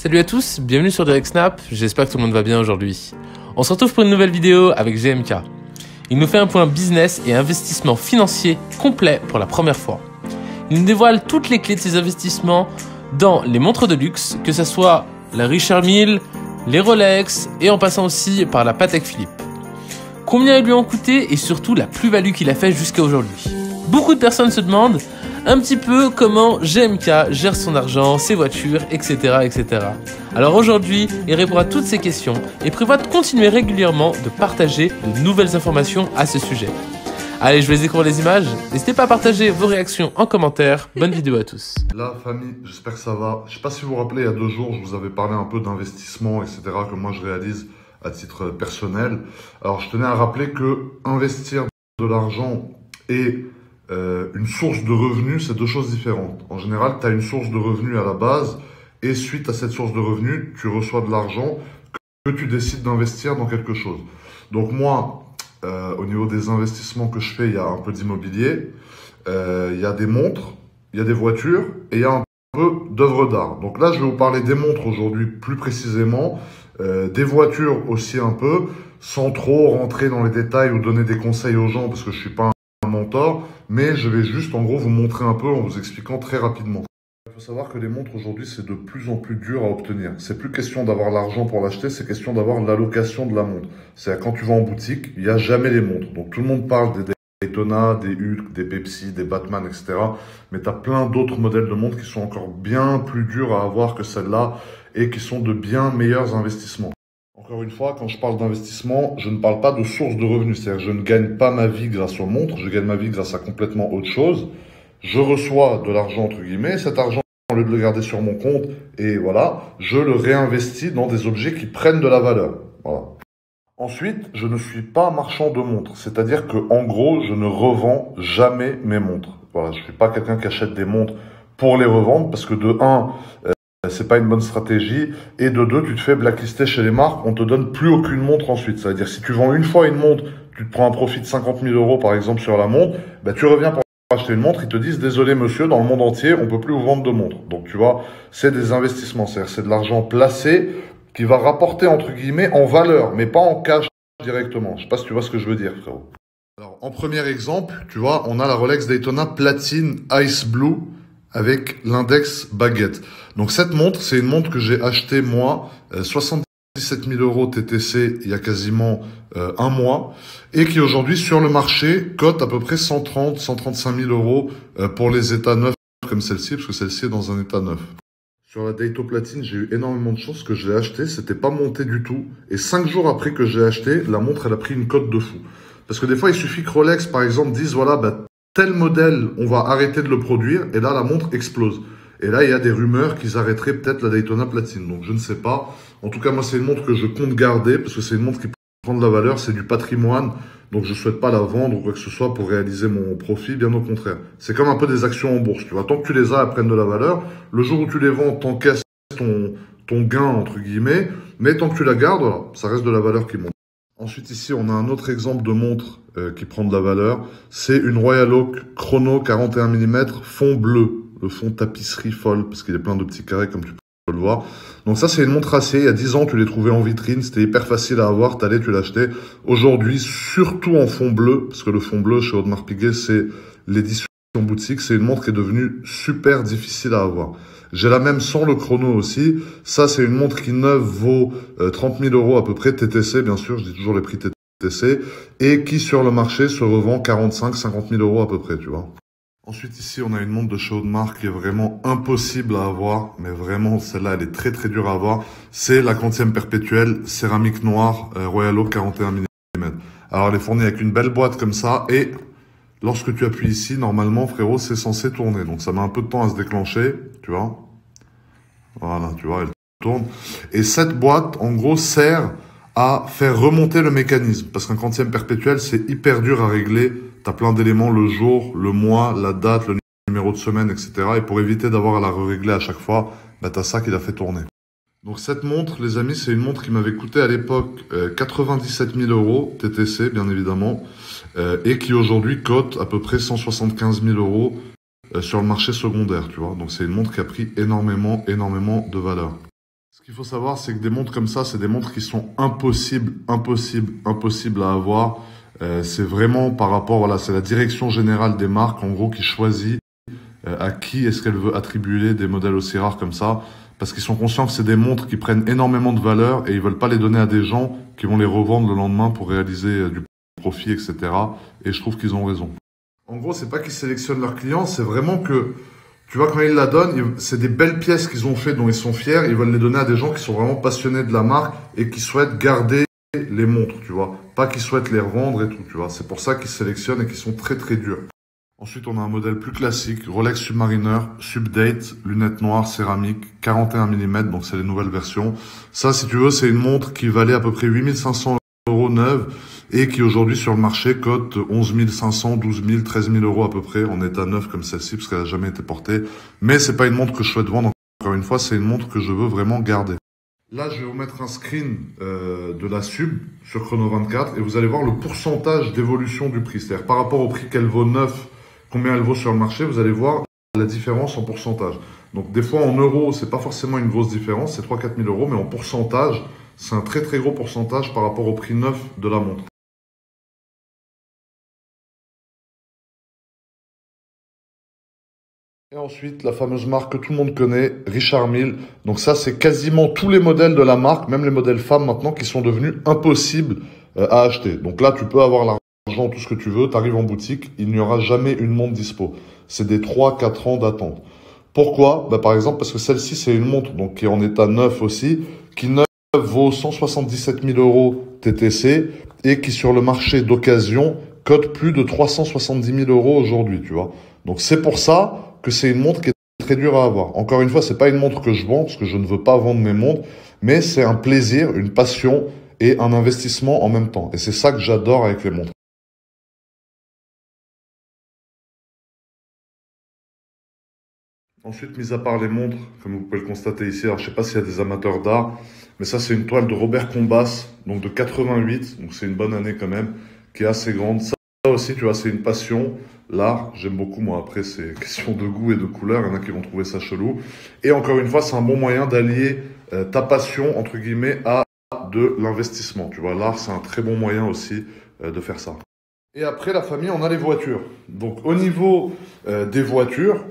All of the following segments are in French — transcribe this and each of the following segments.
Salut à tous, bienvenue sur Direct Snap, j'espère que tout le monde va bien aujourd'hui. On se retrouve pour une nouvelle vidéo avec GMK. Il nous fait un point business et investissement financier complet pour la première fois. Il nous dévoile toutes les clés de ses investissements dans les montres de luxe, que ce soit la Richard Mille, les Rolex et en passant aussi par la Patek Philippe. Combien ils lui ont coûté et surtout la plus-value qu'il a fait jusqu'à aujourd'hui. Beaucoup de personnes se demandent un petit peu comment GMK gère son argent, ses voitures, etc. etc. Alors aujourd'hui, il répond à toutes ces questions et prévoit de continuer régulièrement de partager de nouvelles informations à ce sujet. Allez, je vais découvrir les images. N'hésitez pas à partager vos réactions en commentaire. Bonne vidéo à tous. La famille, j'espère que ça va. Je sais pas si vous vous rappelez, il y a 2 jours, je vous avais parlé un peu d'investissement, etc. que moi je réalise à titre personnel. Alors je tenais à rappeler que investir de l'argent et une source de revenus, c'est 2 choses différentes. En général, tu as une source de revenus à la base et suite à cette source de revenus, tu reçois de l'argent que tu décides d'investir dans quelque chose. Donc moi, au niveau des investissements que je fais, il y a un peu d'immobilier, il y a des montres, il y a des voitures et il y a un peu d'œuvres d'art. Donc là, je vais vous parler des montres aujourd'hui plus précisément, des voitures aussi un peu, sans trop rentrer dans les détails ou donner des conseils aux gens parce que je suis pas un mentor, mais je vais juste en gros vous montrer un peu en vous expliquant très rapidement. Il faut savoir que les montres aujourd'hui c'est de plus en plus dur à obtenir. C'est plus question d'avoir l'argent pour l'acheter, c'est question d'avoir l'allocation de la montre. C'est-à-dire quand tu vas en boutique, il n'y a jamais les montres. Donc tout le monde parle des Daytona, des Hulk, des Pepsi, des Batman, etc. Mais tu as plein d'autres modèles de montres qui sont encore bien plus durs à avoir que celle-là et qui sont de bien meilleurs investissements. Encore une fois, quand je parle d'investissement, je ne parle pas de source de revenus. C'est-à-dire que je ne gagne pas ma vie grâce aux montres, je gagne ma vie grâce à complètement autre chose. Je reçois de l'argent, entre guillemets, cet argent, au lieu de le garder sur mon compte, et voilà, je le réinvestis dans des objets qui prennent de la valeur. Voilà. Ensuite, je ne suis pas marchand de montres. C'est-à-dire que, en gros, je ne revends jamais mes montres. Voilà, je ne suis pas quelqu'un qui achète des montres pour les revendre, parce que de 1, c'est pas une bonne stratégie. Et de 2, tu te fais blacklister chez les marques, on te donne plus aucune montre ensuite. C'est-à-dire, si tu vends une fois une montre, tu te prends un profit de 50 000 € par exemple sur la montre, bah, tu reviens pour acheter une montre, ils te disent, désolé monsieur, dans le monde entier, on peut plus vous vendre de montres. Donc, tu vois, c'est des investissements. C'est-à-dire, c'est de l'argent placé qui va rapporter, entre guillemets, en valeur, mais pas en cash directement. Je sais pas si tu vois ce que je veux dire, frérot. Alors, en premier exemple, tu vois, on a la Rolex Daytona Platine Ice Blue avec l'index baguette. Donc cette montre, c'est une montre que j'ai achetée moi, 77 000 € TTC il y a quasiment un mois, et qui aujourd'hui sur le marché cote à peu près 130 135 000 € pour les états neufs comme celle-ci, parce que celle-ci est dans un état neuf. Sur la Dayto Platine, j'ai eu énormément de chance que je l'ai acheté, c'était pas monté du tout, et 5 jours après que je l'ai acheté, la montre elle a pris une cote de fou. Parce que des fois il suffit que Rolex par exemple dise voilà, bah, tel modèle, on va arrêter de le produire, et là, la montre explose. Et là, il y a des rumeurs qu'ils arrêteraient peut-être la Daytona Platine. Donc, je ne sais pas. En tout cas, moi, c'est une montre que je compte garder, parce que c'est une montre qui prend de la valeur, c'est du patrimoine. Donc, je ne souhaite pas la vendre ou quoi que ce soit pour réaliser mon profit, bien au contraire. C'est comme un peu des actions en bourse, tu vois. Tant que tu les as, elles prennent de la valeur. Le jour où tu les vends, t'encaisses ton gain, entre guillemets. Mais tant que tu la gardes, voilà, ça reste de la valeur qui monte. Ensuite, ici, on a un autre exemple de montre qui prend de la valeur. C'est une Royal Oak Chrono 41 mm fond bleu. Le fond tapisserie folle, parce qu'il est plein de petits carrés, comme tu peux le voir. Donc ça, c'est une montre acier. Il y a 10 ans, tu les trouvais en vitrine. C'était hyper facile à avoir. T'allais, tu l'achetais. Aujourd'hui, surtout en fond bleu, parce que le fond bleu, chez Audemars Piguet, c'est l'édition boutique. C'est une montre qui est devenue super difficile à avoir. J'ai la même sans le chrono aussi. Ça, c'est une montre qui neuve vaut 30 000 € à peu près, TTC, bien sûr, je dis toujours les prix TTC, et qui sur le marché se revend 45 50 000 € à peu près, tu vois. Ensuite, ici, on a une montre de chez Audemars qui est vraiment impossible à avoir, mais vraiment, celle-là, elle est très très dure à avoir. C'est la quantième perpétuelle céramique noire Royal Oak 41 mm. Alors, elle est fournie avec une belle boîte comme ça, et lorsque tu appuies ici, normalement, frérot, c'est censé tourner. Donc, ça met un peu de temps à se déclencher, tu vois. Voilà, tu vois, elle tourne. Et cette boîte, en gros, sert à faire remonter le mécanisme. Parce qu'un quantième perpétuel, c'est hyper dur à régler. Tu as plein d'éléments, le jour, le mois, la date, le numéro de semaine, etc. Et pour éviter d'avoir à la régler à chaque fois, bah, tu as ça qui l'a fait tourner. Donc cette montre, les amis, c'est une montre qui m'avait coûté à l'époque 97 000 € TTC, bien évidemment, et qui aujourd'hui cote à peu près 175 000 € sur le marché secondaire, tu vois. Donc c'est une montre qui a pris énormément de valeur. Ce qu'il faut savoir, c'est que des montres comme ça, c'est des montres qui sont impossibles à avoir. C'est vraiment par rapport, voilà, c'est la direction générale des marques, en gros, qui choisit à qui est-ce qu'elle veut attribuer des modèles aussi rares comme ça. Parce qu'ils sont conscients que c'est des montres qui prennent énormément de valeur et ils veulent pas les donner à des gens qui vont les revendre le lendemain pour réaliser du profit, etc. Et je trouve qu'ils ont raison. En gros, c'est pas qu'ils sélectionnent leurs clients, c'est vraiment que, tu vois, quand ils la donnent, c'est des belles pièces qu'ils ont fait dont ils sont fiers. Ils veulent les donner à des gens qui sont vraiment passionnés de la marque et qui souhaitent garder les montres, tu vois. Pas qu'ils souhaitent les revendre et tout, tu vois. C'est pour ça qu'ils sélectionnent et qu'ils sont très durs. Ensuite, on a un modèle plus classique, Rolex Submariner, Subdate, lunettes noires, céramique, 41 mm, donc c'est les nouvelles versions. Ça, si tu veux, c'est une montre qui valait à peu près 8500 € neuve et qui aujourd'hui sur le marché cote 11 500, 12 000, 13 000 € à peu près en état neuf comme celle-ci parce qu'elle n'a jamais été portée. Mais c'est pas une montre que je souhaite vendre. Encore une fois, c'est une montre que je veux vraiment garder. Là, je vais vous mettre un screen de la Sub sur Chrono 24 et vous allez voir le pourcentage d'évolution du prix. C'est-à-dire par rapport au prix qu'elle vaut neuf, combien elle vaut sur le marché, vous allez voir la différence en pourcentage. Donc des fois en euros, c'est pas forcément une grosse différence, c'est 3-4 000 €, mais en pourcentage, c'est un très gros pourcentage par rapport au prix neuf de la montre. Et ensuite, la fameuse marque que tout le monde connaît, Richard Mille. Donc ça, c'est quasiment tous les modèles de la marque, même les modèles femmes maintenant, qui sont devenus impossibles à acheter. Donc là, tu peux avoir l'argent, tout ce que tu veux, tu arrives en boutique, il n'y aura jamais une montre dispo. C'est des 3-4 ans d'attente. Pourquoi? Bah, par exemple, parce que celle-ci, c'est une montre donc, qui est en état neuf aussi, qui neuf vaut 177 000 € TTC et qui sur le marché d'occasion cote plus de 370 000 € aujourd'hui, tu vois. Donc c'est pour ça que c'est une montre qui est très dure à avoir. Encore une fois, c'est pas une montre que je vends parce que je ne veux pas vendre mes montres, mais c'est un plaisir, une passion et un investissement en même temps. Et c'est ça que j'adore avec les montres. Ensuite, mis à part les montres, comme vous pouvez le constater ici, alors je sais pas s'il y a des amateurs d'art, mais ça c'est une toile de Robert Combas, donc de 88, donc c'est une bonne année quand même, qui est assez grande. Ça aussi, tu vois, c'est une passion. L'art, j'aime beaucoup moi. Après, c'est question de goût et de couleur. Il y en a qui vont trouver ça chelou. Et encore une fois, c'est un bon moyen d'allier ta passion, entre guillemets, à de l'investissement. Tu vois, l'art, c'est un très bon moyen aussi de faire ça. Et après, la famille, on a les voitures. Donc, au niveau des voitures,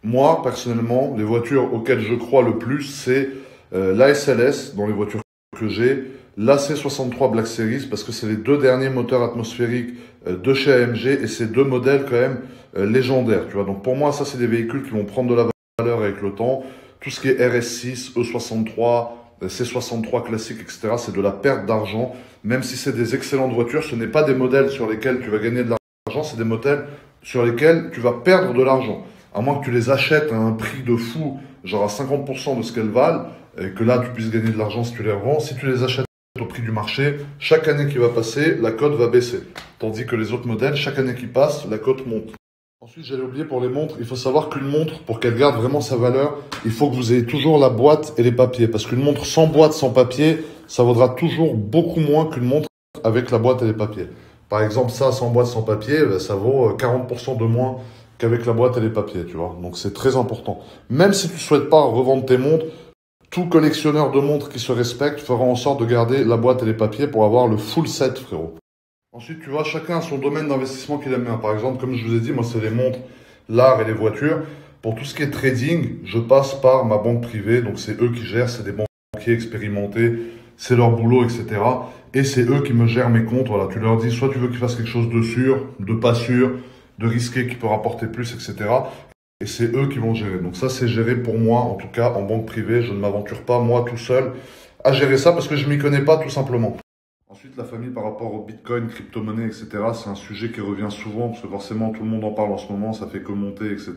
moi, personnellement, les voitures auxquelles je crois le plus, c'est la SLS, dans les voitures que j'ai, la C63 Black Series, parce que c'est les deux derniers moteurs atmosphériques de chez AMG, et c'est deux modèles quand même légendaires, tu vois. Donc, pour moi, ça, c'est des véhicules qui vont prendre de la valeur avec le temps. Tout ce qui est RS6, E63, C63 classique, etc., c'est de la perte d'argent. Même si c'est des excellentes voitures, ce n'est pas des modèles sur lesquels tu vas gagner de l'argent, c'est des modèles sur lesquels tu vas perdre de l'argent. À moins que tu les achètes à un prix de fou, genre à 50% de ce qu'elles valent, et que là tu puisses gagner de l'argent si tu les revends. Si tu les achètes au prix du marché, chaque année qui va passer, la cote va baisser. Tandis que les autres modèles, chaque année qui passe, la cote monte. Ensuite, j'allais oublier pour les montres, il faut savoir qu'une montre, pour qu'elle garde vraiment sa valeur, il faut que vous ayez toujours la boîte et les papiers. Parce qu'une montre sans boîte, sans papier, ça vaudra toujours beaucoup moins qu'une montre avec la boîte et les papiers. Par exemple, ça, sans boîte, sans papier, ça vaut 40% de moins qu'avec la boîte et les papiers, tu vois. Donc c'est très important. Même si tu ne souhaites pas revendre tes montres, tout collectionneur de montres qui se respecte fera en sorte de garder la boîte et les papiers pour avoir le full set, frérot. Ensuite, tu vois, chacun a son domaine d'investissement qu'il aime bien. Par exemple, comme je vous ai dit, moi, c'est les montres, l'art et les voitures. Pour tout ce qui est trading, je passe par ma banque privée. Donc, c'est eux qui gèrent, c'est des banquiers expérimentés, c'est leur boulot, etc. Et c'est eux qui me gèrent mes comptes. Voilà, tu leur dis, soit tu veux qu'ils fassent quelque chose de sûr, de pas sûr, de risqué qui peut rapporter plus, etc. Et c'est eux qui vont gérer. Donc ça, c'est géré pour moi, en tout cas, en banque privée. Je ne m'aventure pas, moi, tout seul, à gérer ça parce que je m'y connais pas, tout simplement. Ensuite, la famille par rapport au Bitcoin, crypto-monnaie, etc., c'est un sujet qui revient souvent parce que forcément tout le monde en parle en ce moment, ça fait que monter, etc.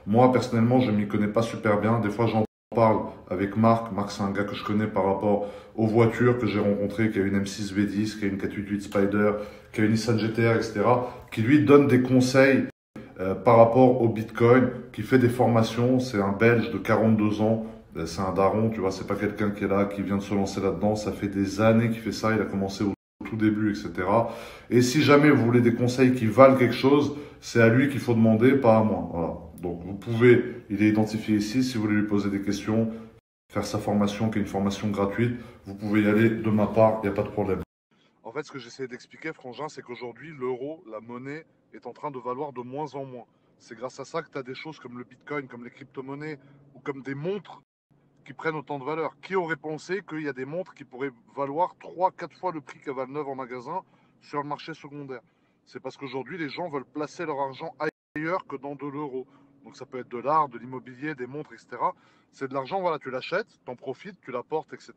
Moi, personnellement, je m'y connais pas super bien. Des fois, j'en parle avec Marc. Marc, c'est un gars que je connais par rapport aux voitures que j'ai rencontrées, qui a une M6 V10, qui a une 488 Spider, qui a une Nissan GTR, etc., qui lui donne des conseils par rapport au Bitcoin, qui fait des formations. C'est un Belge de 42 ans. C'est un daron, tu vois, c'est pas quelqu'un qui est là, qui vient de se lancer là-dedans. Ça fait des années qu'il fait ça, il a commencé au tout début, etc. Et si jamais vous voulez des conseils qui valent quelque chose, c'est à lui qu'il faut demander, pas à moi. Voilà. Donc vous pouvez, il est identifié ici, si vous voulez lui poser des questions, faire sa formation, qui est une formation gratuite. Vous pouvez y aller de ma part, il n'y a pas de problème. En fait, ce que j'essayais d'expliquer, Frangin, c'est qu'aujourd'hui, l'euro, la monnaie, est en train de valoir de moins en moins. C'est grâce à ça que tu as des choses comme le Bitcoin, comme les crypto-monnaies, ou comme des montres qui prennent autant de valeur. Qui aurait pensé qu'il y a des montres qui pourraient valoir 3-4 fois le prix qu'elles valent neuves en magasin sur le marché secondaire? C'est parce qu'aujourd'hui, les gens veulent placer leur argent ailleurs que dans de l'euro. Donc ça peut être de l'art, de l'immobilier, des montres, etc. C'est de l'argent, voilà, tu l'achètes, t'en profites, tu l'apportes, etc.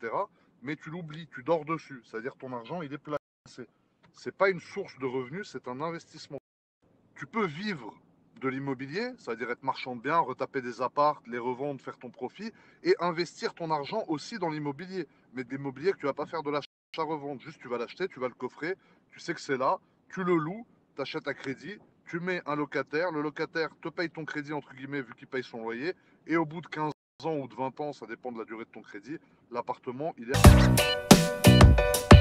Mais tu l'oublies, tu dors dessus. C'est-à-dire ton argent, il est placé. C'est pas une source de revenus, c'est un investissement. Tu peux vivre de l'immobilier, c'est-à-dire être marchand de biens, retaper des apparts, les revendre, faire ton profit, et investir ton argent aussi dans l'immobilier. Mais de l'immobilier que tu vas pas faire de l'achat-revente, juste tu vas l'acheter, tu vas le coffrer, tu sais que c'est là, tu le loues, tu achètes à crédit, tu mets un locataire, le locataire te paye ton crédit, entre guillemets, vu qu'il paye son loyer, et au bout de 15 ans ou de 20 ans, ça dépend de la durée de ton crédit, l'appartement, il est...